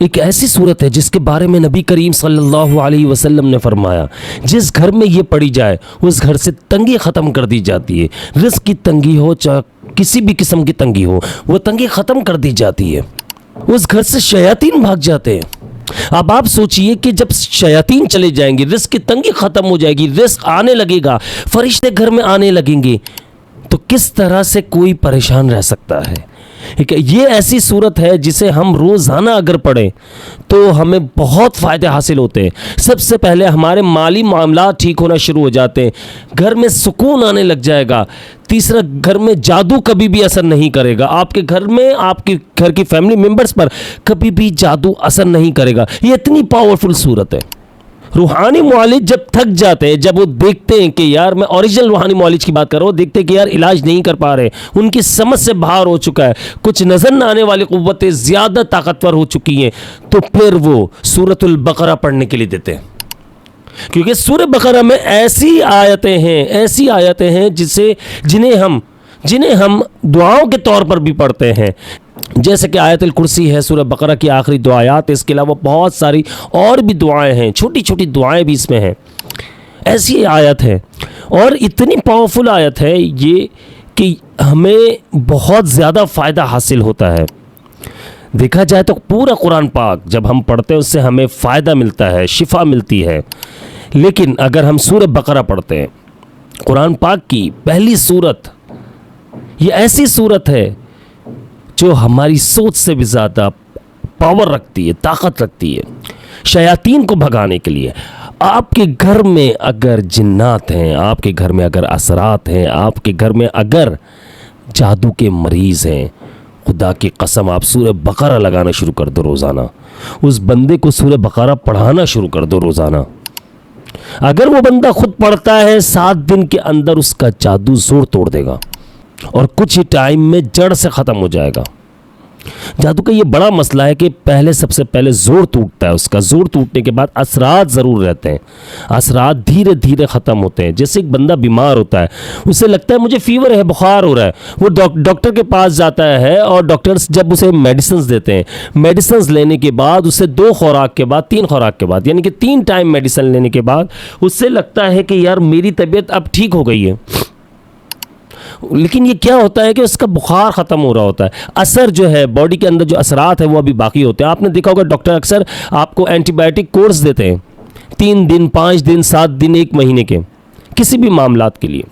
एक ऐसी सूरत है जिसके बारे में नबी करीम सल्लल्लाहु अलैहि वसल्लम ने फरमाया, जिस घर में ये पढ़ी जाए उस घर से तंगी ख़त्म कर दी जाती है। रिज़्क़ की तंगी हो चाहे किसी भी किस्म की तंगी हो, वो तंगी ख़त्म कर दी जाती है। उस घर से शयातीन भाग जाते हैं। अब आप सोचिए कि जब शयातीन चले जाएंगे, रिज़्क़ की तंगी ख़त्म हो जाएगी, रिज़्क़ आने लगेगा, फरिश्ते घर में आने लगेंगे, तो किस तरह से कोई परेशान रह सकता है। ये ऐसी सूरत है जिसे हम रोज़ाना अगर पढ़ें तो हमें बहुत फ़ायदे हासिल होते हैं। सबसे पहले हमारे माली मामला ठीक होना शुरू हो जाते हैं, घर में सुकून आने लग जाएगा। तीसरा, घर में जादू कभी भी असर नहीं करेगा। आपके घर में, आपके घर की फैमिली मेंबर्स पर कभी भी जादू असर नहीं करेगा। ये इतनी पावरफुल सूरत है। रूहानी मुआलिज जब थक जाते हैं, जब वो देखते हैं कि यार, मैं ओरिजिनल रूहानी मुआलिज की बात कर रहा हूँ, देखते हैं कि यार इलाज नहीं कर पा रहे, उनकी समझ से बाहर हो चुका है, कुछ नज़र न आने वाली कुव्वतें ज़्यादा ताकतवर हो चुकी हैं, तो फिर वो सूरतुल बकरा पढ़ने के लिए देते हैं। क्योंकि सूरह बकरा में ऐसी आयतें हैं जिन्हें हम दुआओं के तौर पर भी पढ़ते हैं, जैसे कि आयतुल कुर्सी है सूरह बकरा की आखिरी दो आयत। इसके अलावा बहुत सारी और भी दुआएं हैं, छोटी छोटी दुआएं भी इसमें हैं। ऐसी आयत है और इतनी पावरफुल आयत है ये कि हमें बहुत ज़्यादा फ़ायदा हासिल होता है। देखा जाए तो पूरा कुरान पाक जब हम पढ़ते हैं उससे हमें फ़ायदा मिलता है, शिफा मिलती है। लेकिन अगर हम सूरह बकरा पढ़ते हैं, कुरान पाक की पहली सूरत, ये ऐसी सूरत है जो हमारी सोच से भी ज़्यादा पावर रखती है, ताकत रखती है शयातीन को भगाने के लिए। आपके घर में अगर जिन्नात हैं, आपके घर में अगर असरात हैं, आपके घर में अगर जादू के मरीज़ हैं, खुदा की कसम आप सूरह बकरा लगाना शुरू कर दो रोज़ाना। उस बंदे को सूरह बकरा पढ़ाना शुरू कर दो रोज़ाना। अगर वो बंदा खुद पढ़ता है, 7 दिन के अंदर उसका जादू जोर तोड़ देगा और कुछ ही टाइम में जड़ से ख़त्म हो जाएगा। जादू का ये बड़ा मसला है कि सबसे पहले जोर टूटता है, उसका जोर टूटने के बाद असरात ज़रूर रहते हैं। असरात धीरे धीरे ख़त्म होते हैं। जैसे एक बंदा बीमार होता है, उसे लगता है मुझे फीवर है, बुखार हो रहा है, वो डॉक्टर के पास जाता है और डॉक्टर्स जब उसे मेडिसिन देते हैं, मेडिसिन लेने के बाद उसे 2 खुराक के बाद, 3 खुराक के बाद, यानी कि 3 टाइम मेडिसिन लेने के बाद उससे लगता है कि यार मेरी तबीयत अब ठीक हो गई है। लेकिन ये क्या होता है कि उसका बुखार ख़त्म हो रहा होता है, असर जो है बॉडी के अंदर जो असरात है वो अभी बाकी होते हैं। आपने देखा होगा डॉक्टर अक्सर आपको एंटीबायोटिक कोर्स देते हैं 3 दिन, 5 दिन, 7 दिन, 1 महीने के, किसी भी मामलात के लिए।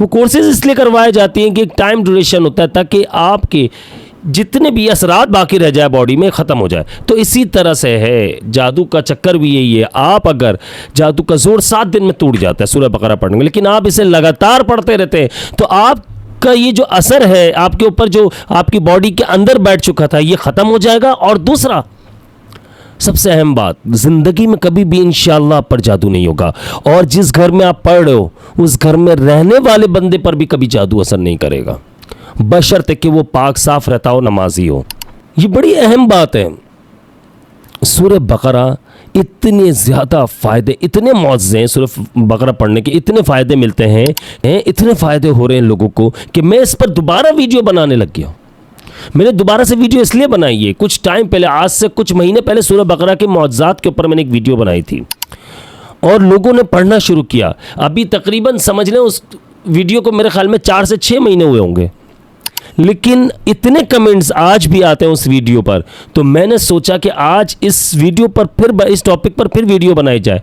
वो कोर्सेज इसलिए करवाए जाती हैं कि एक टाइम ड्यूरेशन होता है ताकि आपके जितने भी असरात बाकी रह जाए बॉडी में ख़त्म हो जाए। तो इसी तरह से है जादू का चक्कर भी यही है। आप अगर जादू का जोर 7 दिन में टूट जाता है सूरह बकरा पढ़ने में, लेकिन आप इसे लगातार पढ़ते रहते हैं तो आपका ये जो असर है आपके ऊपर, जो आपकी बॉडी के अंदर बैठ चुका था, ये ख़त्म हो जाएगा। और दूसरा सबसे अहम बात, ज़िंदगी में कभी भी इंशाअल्लाह आप पर जादू नहीं होगा। और जिस घर में आप पढ़ रहे हो उस घर में रहने वाले बंदे पर भी कभी जादू असर नहीं करेगा, बशर्ते कि वो पाक साफ रहता हो, नमाजी हो। ये बड़ी अहम बात है। सूरह बकरा इतने ज़्यादा फ़ायदे, इतने मौज़े हैं सूरह बकरा पढ़ने के, इतने फ़ायदे मिलते हैं, इतने फ़ायदे हो रहे हैं लोगों को कि मैं इस पर दोबारा वीडियो बनाने लग गया। मैंने दोबारा से वीडियो इसलिए बनाई है, कुछ टाइम पहले, आज से कुछ महीने पहले सूरह बकरा के मौज़ात के ऊपर मैंने एक वीडियो बनाई थी और लोगों ने पढ़ना शुरू किया। अभी तकरीबन समझ लें उस वीडियो को मेरे ख्याल में 4 से 6 महीने हुए होंगे, लेकिन इतने कमेंट्स आज भी आते हैं उस वीडियो पर। तो मैंने सोचा कि आज इस वीडियो पर फिर, इस टॉपिक पर फिर वीडियो बनाई जाए।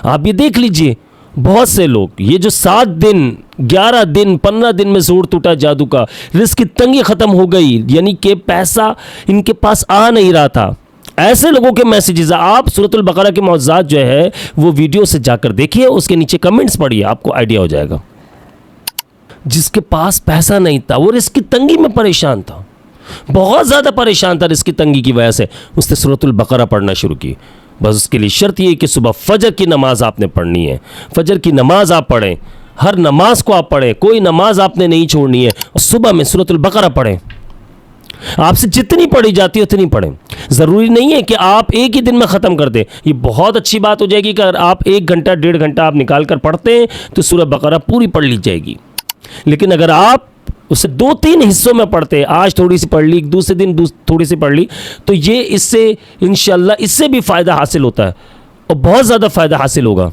आप ये देख लीजिए, बहुत से लोग ये जो 7 दिन, 11 दिन, 15 दिन में जोर टूटा जादू का, रिस्क की तंगी ख़त्म हो गई, यानी कि पैसा इनके पास आ नहीं रहा था, ऐसे लोगों के मैसेजेस आप सूरतुल बकरा के मौज़ात जो है वो वीडियो से जाकर देखिए, उसके नीचे कमेंट्स पढ़िए, आपको आइडिया हो जाएगा। जिसके पास पैसा नहीं था, वो रिस्क की तंगी में परेशान था, बहुत ज़्यादा परेशान था रिस्क की तंगी की वजह से, उसने सूरतुल बकरा पढ़ना शुरू की। बस उसके लिए शर्त ये कि सुबह फजर की नमाज आपने पढ़नी है, फजर की नमाज आप पढ़ें, हर नमाज को आप पढ़ें, कोई नमाज आपने नहीं छोड़नी है, और सुबह में सूरतुल बकरा पढ़ें। आपसे जितनी पढ़ी जाती है उतनी पढ़ें। ज़रूरी नहीं है कि आप एक ही दिन में ख़त्म कर दें। ये बहुत अच्छी बात हो जाएगी कि अगर आप 1 घंटा 1.5 घंटा आप निकाल कर पढ़ते हैं तो सूरह बकरा पूरी पढ़ ली जाएगी। लेकिन अगर आप उसे 2-3 हिस्सों में पढ़ते हैं, आज थोड़ी सी पढ़ ली, दूसरे दिन थोड़ी सी पढ़ ली, तो ये इससे इंशाल्लाह इससे भी फ़ायदा हासिल होता है और बहुत ज़्यादा फ़ायदा हासिल होगा।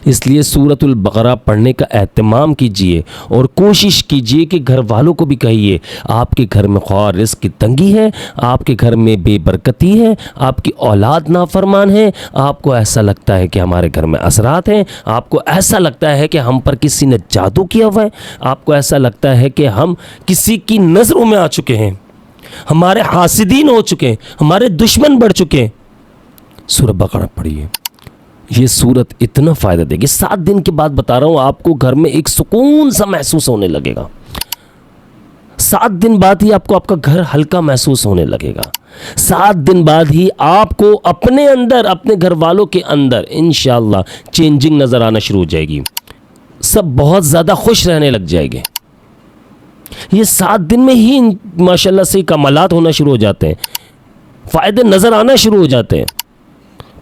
इसलिए सूरतुल बकरा पढ़ने का एहतमाम कीजिए और कोशिश कीजिए कि घर वालों को भी कहिए, आपके घर में ख्वाह रिज़्क़ की तंगी है, आपके घर में बेबरकती है, आपकी औलाद नाफरमान है, आपको ऐसा लगता है कि हमारे घर में असरात हैं, आपको ऐसा लगता है कि हम पर किसी ने जादू किया हुआ है, आपको ऐसा लगता है कि हम किसी की नज़रों में आ चुके हैं, हमारे हासिदीन हो चुके हैं, हमारे दुश्मन बढ़ चुके हैं। सूरह बकरा पढ़िए, ये सूरत इतना फ़ायदा देगी। 7 दिन के बाद बता रहा हूँ आपको घर में एक सुकून सा महसूस होने लगेगा। 7 दिन बाद ही आपको आपका घर हल्का महसूस होने लगेगा। 7 दिन बाद ही आपको अपने अंदर, अपने घर वालों के अंदर इंशाअल्लाह चेंजिंग नज़र आना शुरू हो जाएगी। सब बहुत ज़्यादा खुश रहने लग जाएंगे। ये 7 दिन में ही माशाल्लाह से कमालात होना शुरू हो जाते हैं, फ़ायदे नज़र आना शुरू हो जाते हैं।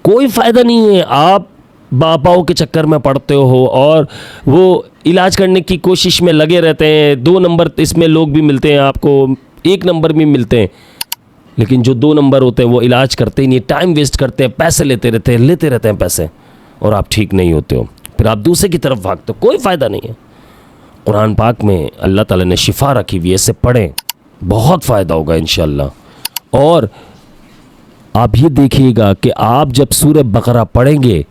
कोई फ़ायदा नहीं है आप बापाओं के चक्कर में पड़ते हो और वो इलाज करने की कोशिश में लगे रहते हैं। 2 नंबर इसमें लोग भी मिलते हैं, आपको 1 नंबर भी मिलते हैं, लेकिन जो 2 नंबर होते हैं वो इलाज करते ही नहीं, टाइम वेस्ट करते हैं, पैसे लेते रहते हैं पैसे, और आप ठीक नहीं होते हो, फिर आप दूसरे की तरफ भागते हो। कोई फ़ायदा नहीं है। कुरान पाक में अल्लाह ताला ने शिफा रखी हुई है, इससे पढ़ें, बहुत फ़ायदा होगा इंशाअल्लाह। और आप ये देखिएगा कि आप जब सूरह बकरा पढ़ेंगे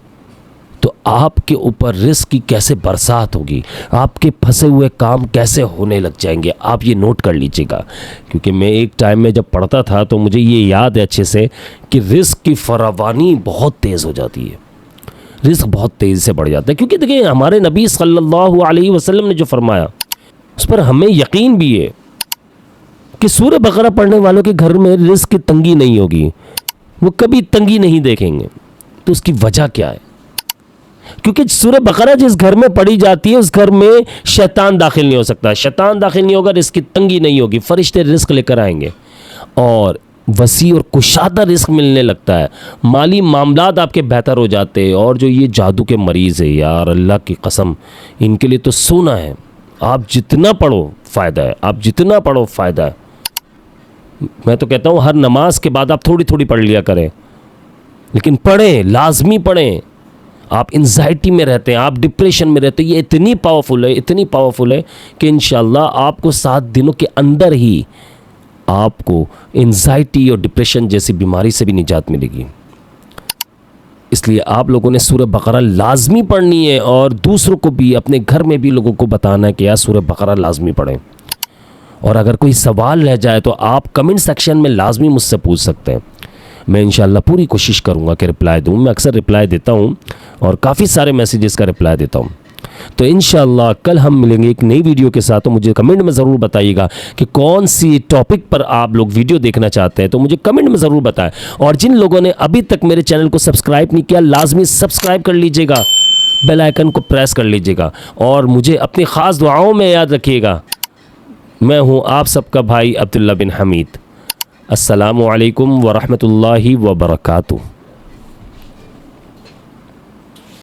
तो आपके ऊपर रिज़्क़ की कैसे बरसात होगी, आपके फंसे हुए काम कैसे होने लग जाएंगे। आप ये नोट कर लीजिएगा, क्योंकि मैं एक टाइम में जब पढ़ता था तो मुझे ये याद है अच्छे से कि रिज़्क़ की फरावानी बहुत तेज़ हो जाती है, रिज़्क़ बहुत तेज़ी से बढ़ जाता है। क्योंकि देखिए हमारे नबी सल्लल्लाहु अलैहि वसल्लम ने जो फरमाया उस पर हमें यकीन भी है कि सूरह बकरा पढ़ने वालों के घर में रिज़्क़ की तंगी नहीं होगी, वो कभी तंगी नहीं देखेंगे। तो उसकी वजह क्या है? क्योंकि सूरह बकरा जिस घर में पढ़ी जाती है उस घर में शैतान दाखिल नहीं हो सकता। शैतान दाखिल नहीं होगा, रिज़्क़ की तंगी नहीं होगी, फरिश्ते रिज़्क़ लेकर आएंगे और वसी और कुशादा रिज़्क़ मिलने लगता है, माली मामलात आपके बेहतर हो जाते हैं। और जो ये जादू के मरीज़ है, यार अल्लाह की कसम, इनके लिए तो सोना है। आप जितना पढ़ो फ़ायदा है, आप जितना पढ़ो फ़ायदा है। मैं तो कहता हूँ हर नमाज के बाद आप थोड़ी थोड़ी पढ़ लिया करें, लेकिन पढ़ें, लाजमी पढ़ें। आप एंजाइटी में रहते हैं, आप डिप्रेशन में रहते हैं, ये इतनी पावरफुल है कि इंशाअल्लाह आपको 7 दिनों के अंदर ही आपको एंजाइटी और डिप्रेशन जैसी बीमारी से भी निजात मिलेगी। इसलिए आप लोगों ने सूरह बकरा लाजमी पढ़नी है और दूसरों को भी, अपने घर में भी लोगों को बताना है कि यार सूरह बकरा लाजमी पढ़ें। और अगर कोई सवाल रह जाए तो आप कमेंट सेक्शन में लाजमी मुझसे पूछ सकते हैं। मैं इंशाअल्लाह पूरी कोशिश करूँगा कि रिप्लाई दूँ। मैं अक्सर रिप्लाई देता हूँ और काफ़ी सारे मैसेजेस का रिप्लाई देता हूँ। तो इंशाअल्लाह कल हम मिलेंगे एक नई वीडियो के साथ। तो मुझे कमेंट में ज़रूर बताइएगा कि कौन सी टॉपिक पर आप लोग वीडियो देखना चाहते हैं, तो मुझे कमेंट में ज़रूर बताएं। और जिन लोगों ने अभी तक मेरे चैनल को सब्सक्राइब नहीं किया, लाजमी सब्सक्राइब कर लीजिएगा, बेल आइकन को प्रेस कर लीजिएगा और मुझे अपनी ख़ास दुआओं में याद रखिएगा। मैं हूँ आप सबका भाई अब्दुल्ला बिन हमीद। अस्सलामु अलैकुम व रहमतुल्लाहि व बरकातुहू।